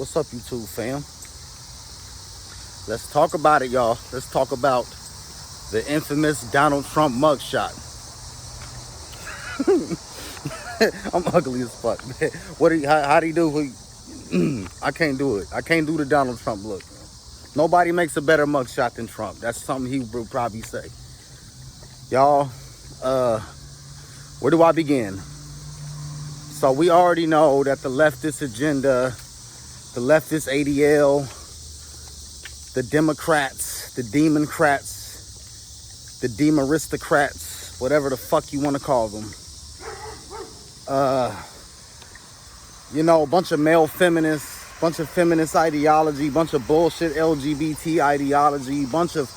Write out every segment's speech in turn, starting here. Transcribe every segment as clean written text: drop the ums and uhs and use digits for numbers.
What's up, YouTube fam? Let's talk about it, y'all. Let's talk about the infamous Donald Trump mugshot. I'm ugly as fuck, man. How do you do? I can't do it. I can't do the Donald Trump look. Nobody makes a better mugshot than Trump. That's something he would probably say. Y'all, where do I begin? So we already know that the leftist agenda, the leftist ADL, the Democrats, the Democrats, the Demaristocrats, whatever the fuck you want to call them. You know, a bunch of male feminists, bunch of feminist ideology, bunch of bullshit LGBT ideology, bunch of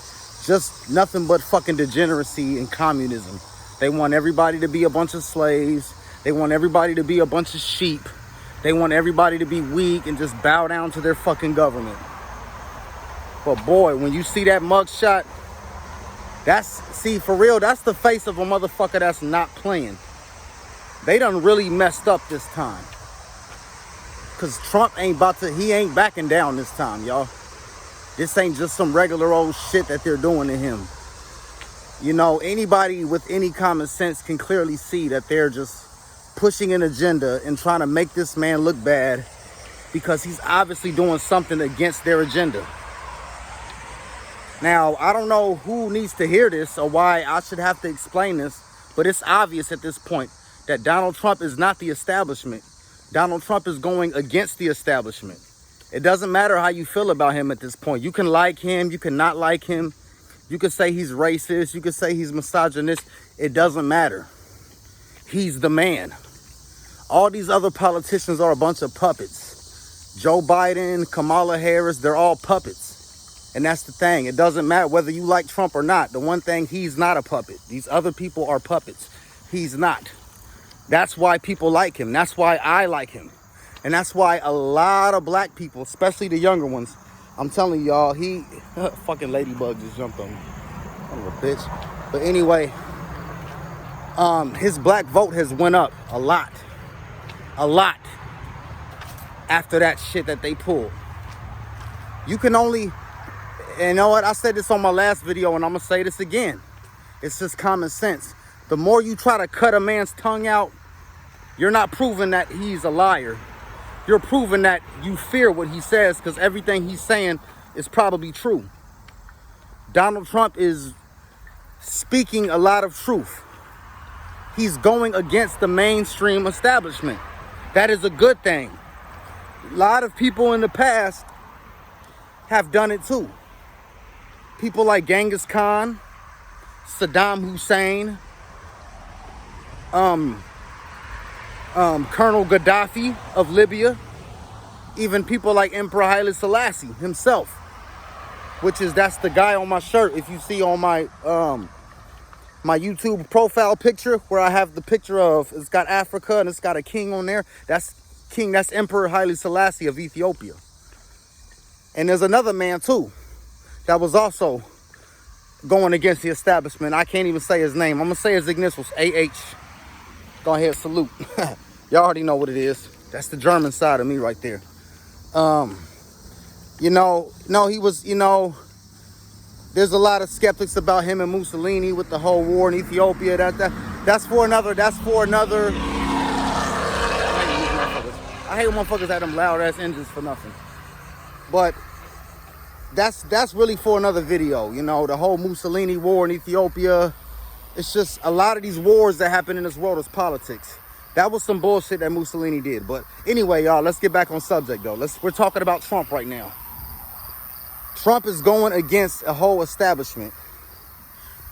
just nothing but fucking degeneracy and communism. They want everybody to be a bunch of slaves. They want everybody to be a bunch of sheep. They want everybody to be weak and just bow down to their fucking government. But boy, when you see that mugshot, for real, that's the face of a motherfucker that's not playing. They done really messed up this time. Cause Trump he ain't backing down this time, y'all. This ain't just some regular old shit that they're doing to him. You know, anybody with any common sense can clearly see that they're just pushing an agenda and trying to make this man look bad because he's obviously doing something against their agenda. Now, I don't know who needs to hear this or why I should have to explain this, but it's obvious at this point that Donald Trump is not the establishment. Donald Trump is going against the establishment. It doesn't matter how you feel about him at this point. You can like him, you can not like him. You can say he's racist, you can say he's misogynist. It doesn't matter. He's the man. All these other politicians are a bunch of puppets. Joe Biden, Kamala Harris, they're all puppets. And that's the thing. It doesn't matter whether you like Trump or not. The one thing, he's not a puppet. These other people are puppets. He's not. That's why people like him. That's why I like him. And that's why a lot of black people, especially the younger ones, I'm telling y'all, fucking ladybug just jumped on me. Son of a bitch. But anyway, his black vote has went up a lot after that shit that they pulled. You can only, and you know what, I said this on my last video and I'm gonna say this again. It's just common sense. The more you try to cut a man's tongue out, you're not proving that he's a liar. You're proving that you fear what he says because everything he's saying is probably true. Donald Trump is speaking a lot of truth. He's going against the mainstream establishment. That is a good thing. A lot of people in the past have done it too. People like Genghis Khan, Saddam Hussein, Colonel Gaddafi of Libya, even people like Emperor Haile Selassie himself, that's the guy on my shirt. If you see on my my YouTube profile picture where I have the picture of, it's got Africa and it's got a king on there. That's Emperor Haile Selassie of Ethiopia. And there's another man too that was also going against the establishment. I can't even say his name. I'm gonna say his initials, AH. Go ahead, salute. Y'all already know what it is. That's the German side of me right there. He was, there's a lot of skeptics about him and Mussolini with the whole war in Ethiopia. That's for another. I hate when motherfuckers have them loud ass engines for nothing. But that's really for another video. The whole Mussolini war in Ethiopia. It's just a lot of these wars that happen in this world is politics. That was some bullshit that Mussolini did. But anyway, y'all, let's get back on subject though. We're talking about Trump right now. Trump is going against a whole establishment.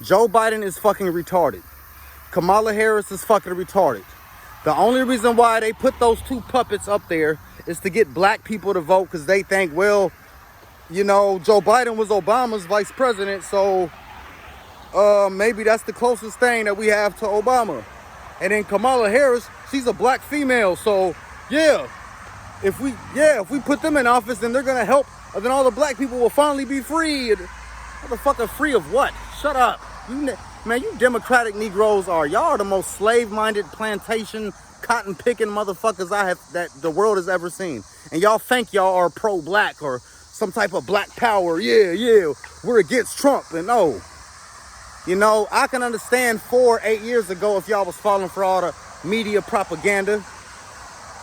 Joe Biden is fucking retarded. Kamala Harris is fucking retarded. The only reason why they put those two puppets up there is to get black people to vote because they think, well, Joe Biden was Obama's vice president, so maybe that's the closest thing that we have to Obama. And then Kamala Harris, she's a black female, so yeah, if we put them in office, then they're gonna help, and then all the black people will finally be free. Motherfucker, free of what? Shut up. You Democratic Negroes y'all are the most slave-minded plantation, cotton-picking motherfuckers that the world has ever seen. and y'all think y'all are pro-black or some type of black power. Yeah, we're against Trump. And no, you know, I can understand 8 years ago if y'all was falling for all the media propaganda.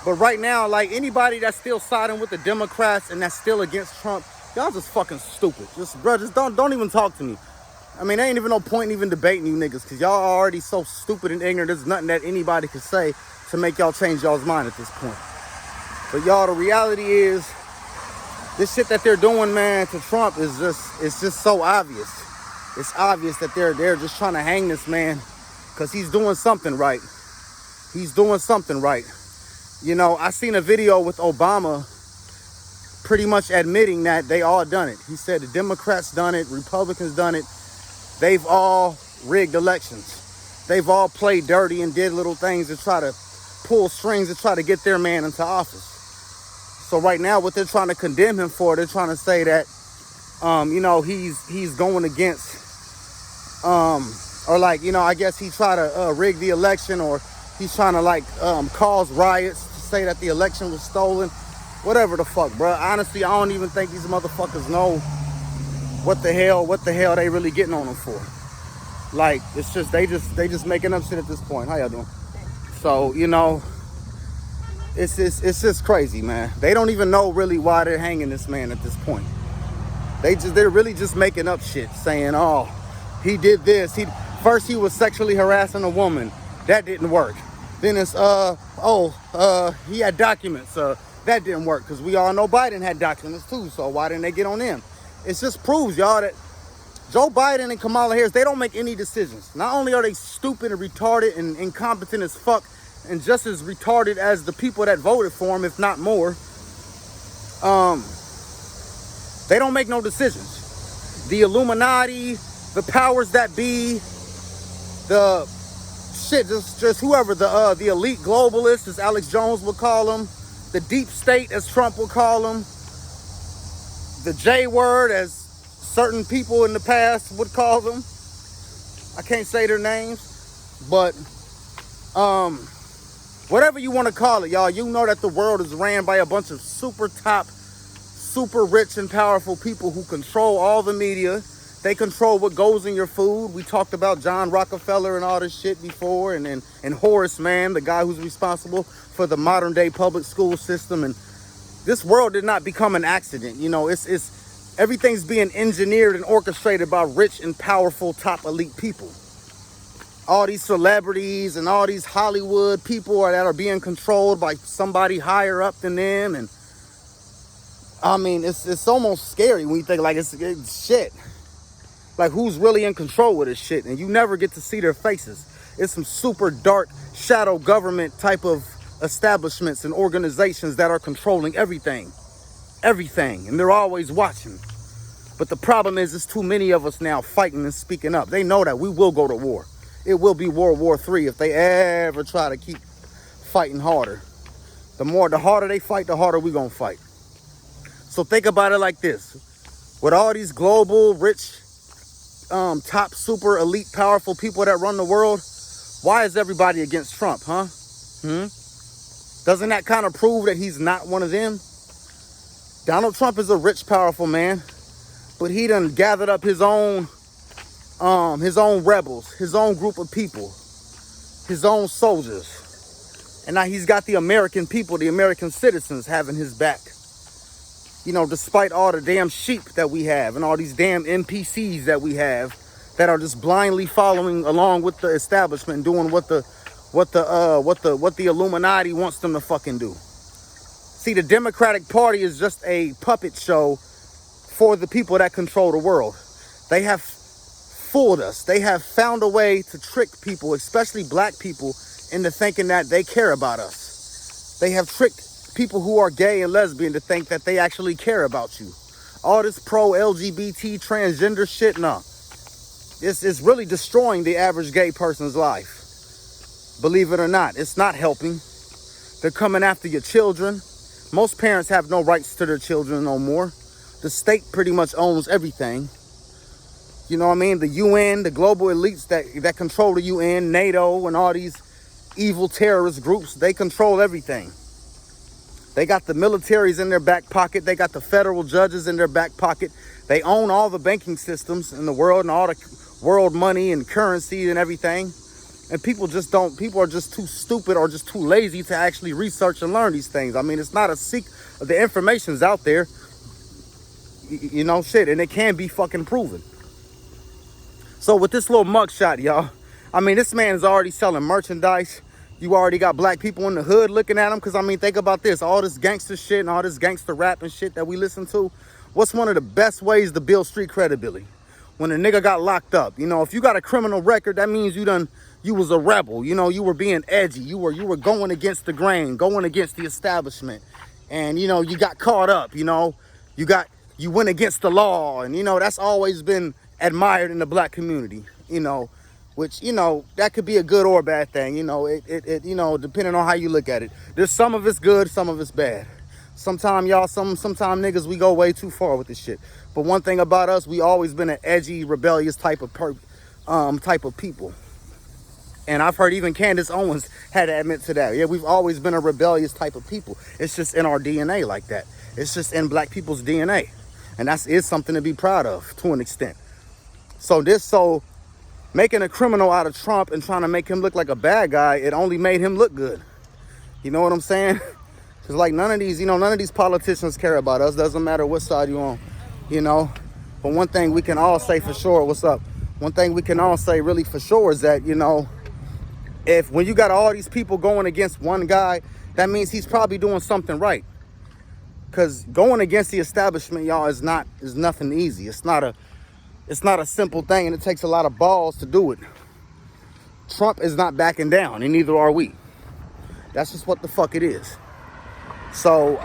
But right now, like, anybody that's still siding with the Democrats and that's still against Trump, y'all just fucking stupid. Just don't even talk to me. I mean, there ain't even no point in even debating you niggas, because y'all are already so stupid and ignorant. There's nothing that anybody could say to make y'all change y'all's mind at this point. But y'all, the reality is, this shit that they're doing, man, to Trump is it's just so obvious. It's obvious that they're just trying to hang this man because he's doing something right. He's doing something right. You know, I seen a video with Obama pretty much admitting that they all done it. He said the Democrats done it, Republicans done it. They've all rigged elections. They've all played dirty and did little things to try to pull strings to try to get their man into office. So right now, what they're trying to condemn him for, they're trying to say that, you know, he's going against, or like, you know, I guess he tried to rig the election, or he's trying to like cause riots to say that the election was stolen. Whatever the fuck, bro. Honestly, I don't even think these motherfuckers know what the hell they really getting on them for. Like, it's just they just making up shit at this point. How y'all doing? So, you know, it's just crazy, man. They don't even know really why they're hanging this man at this point. They're really just making up shit, saying, oh, he did this. First he was sexually harassing a woman. That didn't work. Then it's he had documents. That didn't work, because we all know Biden had documents too. So why didn't they get on them? It just proves, y'all, that Joe Biden and Kamala Harris, they don't make any decisions. Not only are they stupid and retarded and incompetent as fuck, and just as retarded as the people that voted for him, if not more, they don't make no decisions. The Illuminati, the powers that be, the shit, just whoever, the elite globalists, as Alex Jones would call them, the deep state, as Trump would call them, the J word, as certain people in the past would call them. I can't say their names, but whatever you want to call it, y'all, you know that the world is ran by a bunch of super top, super rich and powerful people who control all the media. They control what goes in your food. We talked about John Rockefeller and all this shit before, and Horace Mann, the guy who's responsible for the modern day public school system. And this world did not become an accident. You know, it's everything's being engineered and orchestrated by rich and powerful top elite people. All these celebrities and all these Hollywood people that are being controlled by somebody higher up than them. And I mean, it's almost scary when you think like it's shit. Like, who's really in control of this shit? And you never get to see their faces. It's some super dark shadow government type of establishments and organizations that are controlling everything. Everything. And they're always watching. But the problem is, there's too many of us now fighting and speaking up. They know that we will go to war. It will be World War III if they ever try to keep fighting harder. The harder they fight, the harder we gonna fight. So think about it like this. With all these global, rich, top, super, elite, powerful people that run the world, why is everybody against Trump, huh? Doesn't that kind of prove that he's not one of them? Donald Trump is a rich, powerful man, but he done gathered up his own rebels, his own group of people, his own soldiers. And now he's got the American people, the American citizens having his back. You know, despite all the damn sheep that we have and all these damn NPCs that we have that are just blindly following along with the establishment and doing what the Illuminati wants them to fucking do. See, the Democratic Party is just a puppet show for the people that control the world. They have fooled us. They have found a way to trick people, especially black people, into thinking that they care about us. They have tricked people who are gay and lesbian to think that they actually care about you. All this pro-LGBT transgender shit, no. It's really destroying the average gay person's life. Believe it or not, it's not helping. They're coming after your children. Most parents have no rights to their children no more. The state pretty much owns everything. You know what I mean? The UN, the global elites that control the UN, NATO, and all these evil terrorist groups, they control everything. They got the militaries in their back pocket. They got the federal judges in their back pocket. They own all the banking systems in the world and all the world money and currency and everything. And people are just too stupid or just too lazy to actually research and learn these things. I mean, it's not a secret. The information's out there, you know, shit, and it can be fucking proven. So with this little mugshot, y'all, I mean, this man is already selling merchandise. You already got black people in the hood looking at him. Because, I mean, think about this. All this gangster shit and all this gangster rap and shit that we listen to. What's one of the best ways to build street credibility? When a nigga got locked up. You know, if you got a criminal record, that means you was a rebel. You know, you were being edgy. You were going against the grain, going against the establishment. And, you know, you got caught up, you know. You went against the law. And, you know, that's always been admired in the black community, you know. Which, you know, that could be a good or a bad thing. You know, it you know, depending on how you look at it. There's some of it's good, some of it's bad. Sometimes niggas, we go way too far with this shit. But one thing about us, we always been an edgy, rebellious type of people. And I've heard even Candace Owens had to admit to that. Yeah, we've always been a rebellious type of people. It's just in our DNA like that. It's just in black people's DNA. And that is something to be proud of to an extent. So making a criminal out of Trump and trying to make him look like a bad guy, it only made him look good. You know what I'm saying? Because like none of these politicians care about us. Doesn't matter what side you're on, you know. But one thing we can all say for sure, what's up? One thing we can all say really for sure is that, you know, when you got all these people going against one guy, that means he's probably doing something right. Because going against the establishment, y'all, is nothing easy. It's not a simple thing, and it takes a lot of balls to do it. Trump is not backing down, and neither are we. That's just what the fuck it is. So